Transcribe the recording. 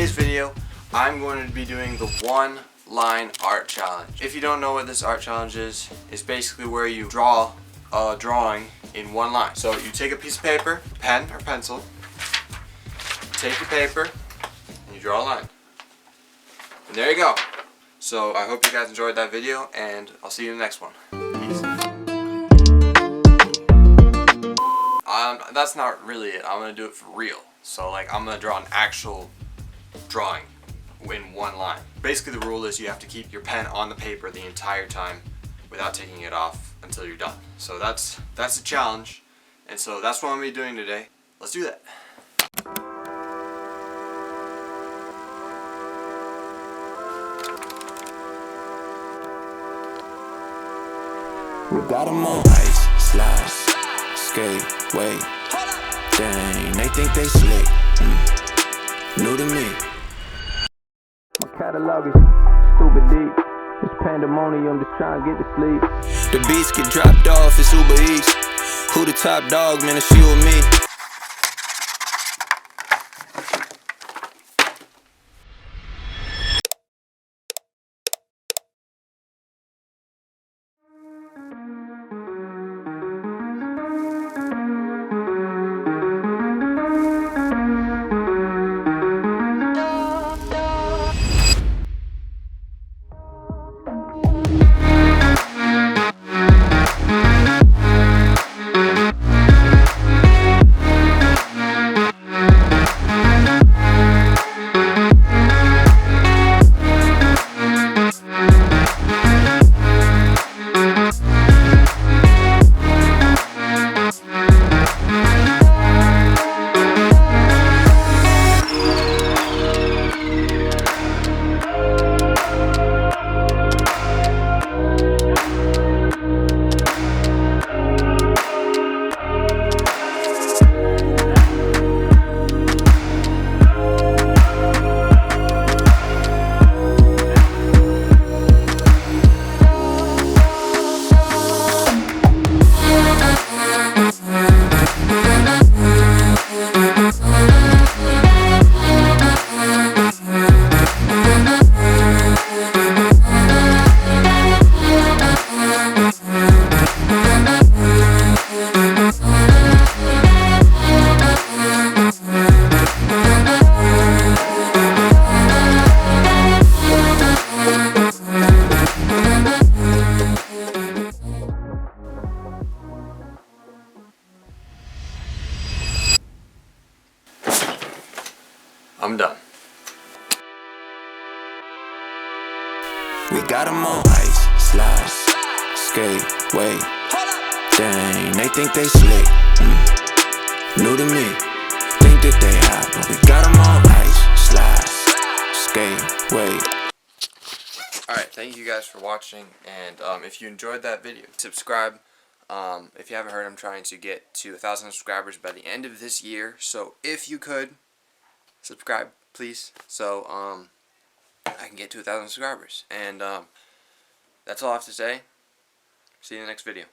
today's video, I'm going to be doing the one-line art challenge. If you don't know what this art challenge is, it's basically where you draw a drawing in one line. So you take a piece of paper, pen or pencil, take your paper, and you draw a line. And there you go. So I hope you guys enjoyed that video, and I'll see you in the next one. Peace. That's not really it. I'm gonna do it for real. So like I'm gonna draw an actual drawing in one line. Basically the rule is you have to keep your pen on the paper the entire time without taking it off until you're done. So that's a challenge, and so that's what I'm gonna be doing today. Let's do that. We got them on ice, slide, skate, wait. Dang, they think they slick. New to me. My catalog is stupid deep. It's pandemonium, just trying to get to sleep. The beats get dropped off, it's Uber Eats. Who the top dog, man, it's you or me. I'm done. We got them on ice, slide, skate, wait. Dang, they think they slick. New to me, think that they hot, but we got them on ice, slide, skate, wait. Alright, thank you guys for watching, and if you enjoyed that video, subscribe. If you haven't heard, I'm trying to get to 1,000 subscribers by the end of this year, so if you could, subscribe, please, so I can get to 1,000 subscribers. And that's all I have to say. See you in the next video.